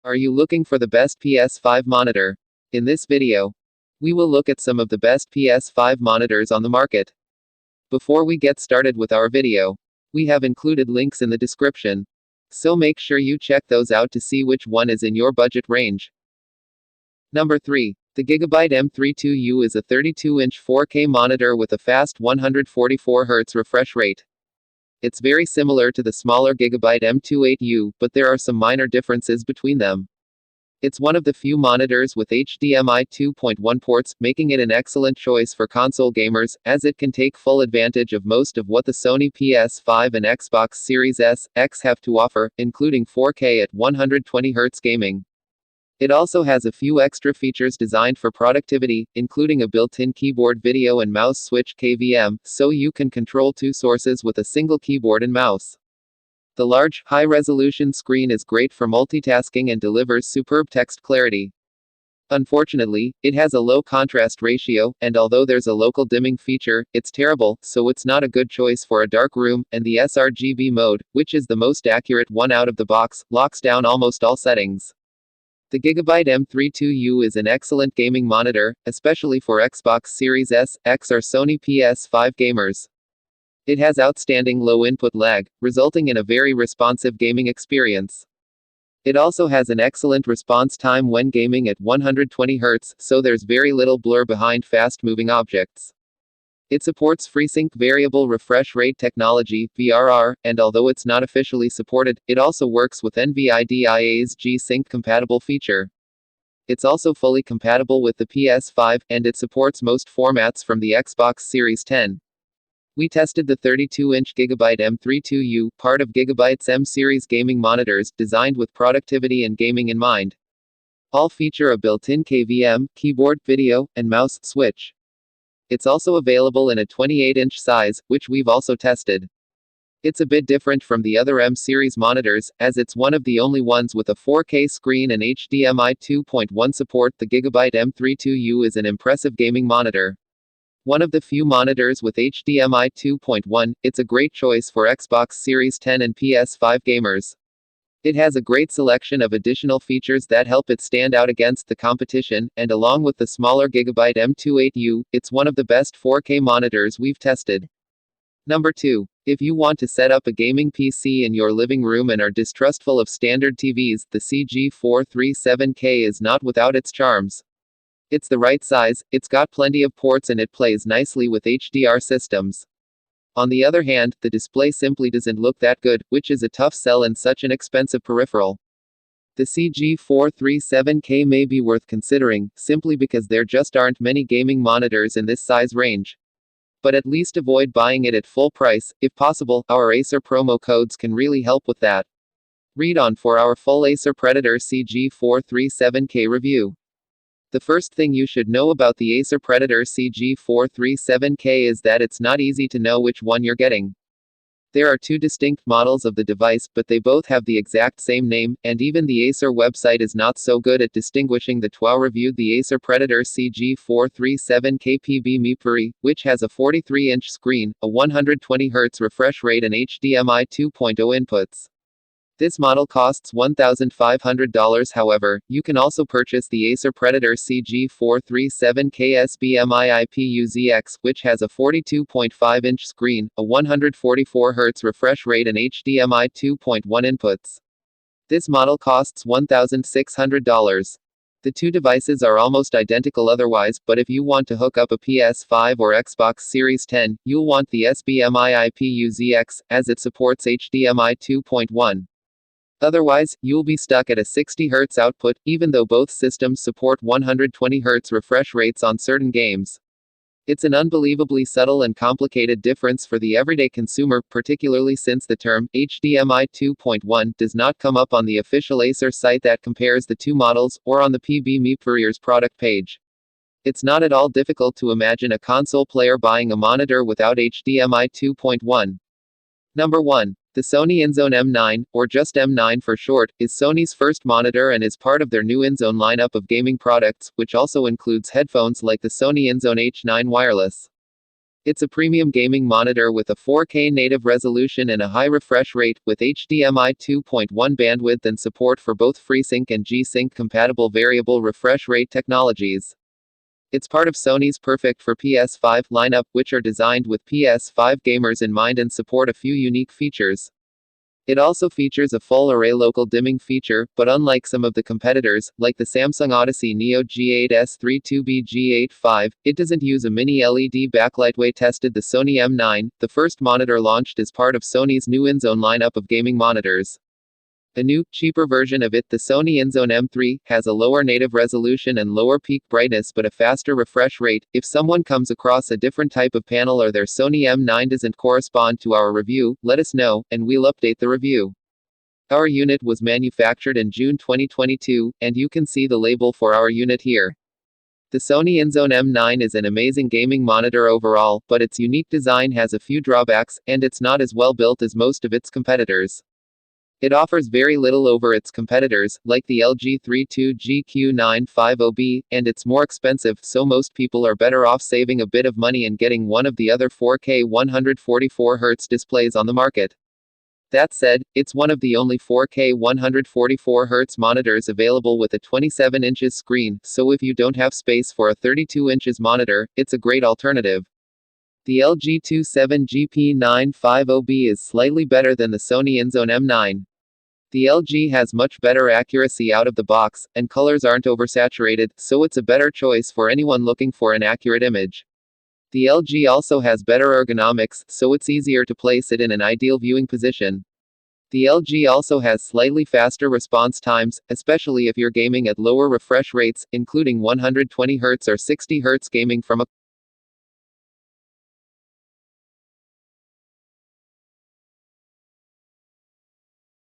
Are you looking for the best PS5 monitor? In this video, we will look at some of the best PS5 monitors on the market. Before we get started with our video, we have included links in the description, so make sure you check those out to see which one is in your budget range. Number 3. The Gigabyte M32U is a 32-inch 4K monitor with a fast 144Hz refresh rate. It's very similar to the smaller Gigabyte M28U, but there are some minor differences between them. It's one of the few monitors with HDMI 2.1 ports, making it an excellent choice for console gamers, as it can take full advantage of most of what the Sony PS5 and Xbox Series S, X have to offer, including 4K at 120Hz gaming. It also has a few extra features designed for productivity, including a built-in keyboard video and mouse switch (KVM), so you can control two sources with a single keyboard and mouse. The large, high-resolution screen is great for multitasking and delivers superb text clarity. Unfortunately, it has a low contrast ratio, and although there's a local dimming feature, it's terrible, so it's not a good choice for a dark room, and the sRGB mode, which is the most accurate one out of the box, locks down almost all settings. The Gigabyte M32U is an excellent gaming monitor, especially for Xbox Series S, X or Sony PS5 gamers. It has outstanding low input lag, resulting in a very responsive gaming experience. It also has an excellent response time when gaming at 120Hz, so there's very little blur behind fast-moving objects. It supports FreeSync variable refresh rate technology, VRR, and although it's not officially supported, it also works with NVIDIA's G-Sync compatible feature. It's also fully compatible with the PS5, and it supports most formats from the Xbox Series X. We tested the 32-inch Gigabyte M32U, part of Gigabyte's M-series gaming monitors, designed with productivity and gaming in mind. All feature a built-in KVM, keyboard, video, and mouse switch. It's also available in a 28-inch size, which we've also tested. It's a bit different from the other M-series monitors, as it's one of the only ones with a 4K screen and HDMI 2.1 support. The Gigabyte M32U is an impressive gaming monitor. One of the few monitors with HDMI 2.1, it's a great choice for Xbox Series X and PS5 gamers. It has a great selection of additional features that help it stand out against the competition, and along with the smaller Gigabyte M28U, it's one of the best 4K monitors we've tested. Number 2. If you want to set up a gaming PC in your living room and are distrustful of standard TVs, the CG437K is not without its charms. It's the right size, it's got plenty of ports, and it plays nicely with HDR systems. On the other hand, the display simply doesn't look that good, which is a tough sell in such an expensive peripheral. The CG437K may be worth considering, simply because there just aren't many gaming monitors in this size range. But at least avoid buying it at full price. If possible, our Acer promo codes can really help with that. Read on for our full Acer Predator CG437K review. The first thing you should know about the Acer Predator CG437K is that it's not easy to know which one you're getting. There are two distinct models of the device, but they both have the exact same name, and even the Acer website is not so good at distinguishing the two. I reviewed the Acer Predator CG437K PB, which has a 43-inch screen, a 120Hz refresh rate and HDMI 2.0 inputs. This model costs $1,500. However, you can also purchase the Acer Predator CG437K SBMI IPUZX, which has a 42.5-inch screen, a 144Hz refresh rate and HDMI 2.1 inputs. This model costs $1,600. The two devices are almost identical otherwise, but if you want to hook up a PS5 or Xbox Series X, you'll want the SBMI IPUZX, as it supports HDMI 2.1. Otherwise, you'll be stuck at a 60Hz output, even though both systems support 120Hz refresh rates on certain games. It's an unbelievably subtle and complicated difference for the everyday consumer, particularly since the term HDMI 2.1 does not come up on the official Acer site that compares the two models, or on the PB Meepfurrier's product page. It's not at all difficult to imagine a console player buying a monitor without HDMI 2.1. Number 1. The Sony InZone M9, or just M9 for short, is Sony's first monitor and is part of their new InZone lineup of gaming products, which also includes headphones like the Sony InZone H9 Wireless. It's a premium gaming monitor with a 4K native resolution and a high refresh rate, with HDMI 2.1 bandwidth and support for both FreeSync and G-Sync compatible variable refresh rate technologies. It's part of Sony's Perfect for PS5 lineup, which are designed with PS5 gamers in mind and support a few unique features. It also features a full array local dimming feature, but unlike some of the competitors, like the Samsung Odyssey Neo G8S32B G85, it doesn't use a mini LED backlight. We tested the Sony M9, the first monitor launched as part of Sony's new InZone lineup of gaming monitors. A new, cheaper version of it, the Sony InZone M3, has a lower native resolution and lower peak brightness but a faster refresh rate. If someone comes across a different type of panel or their Sony M9 doesn't correspond to our review, let us know, and we'll update the review. Our unit was manufactured in June 2022, and you can see the label for our unit here. The Sony InZone M9 is an amazing gaming monitor overall, but its unique design has a few drawbacks, and it's not as well built as most of its competitors. It offers very little over its competitors, like the LG 32GQ950B, and it's more expensive, so most people are better off saving a bit of money and getting one of the other 4K 144Hz displays on the market. That said, it's one of the only 4K 144Hz monitors available with a 27 inches screen, so if you don't have space for a 32 inches monitor, it's a great alternative. The LG 27GP950B is slightly better than the Sony InZone M9. The LG has much better accuracy out of the box, and colors aren't oversaturated, so it's a better choice for anyone looking for an accurate image. The LG also has better ergonomics, so it's easier to place it in an ideal viewing position. The LG also has slightly faster response times, especially if you're gaming at lower refresh rates, including 120Hz or 60Hz gaming from a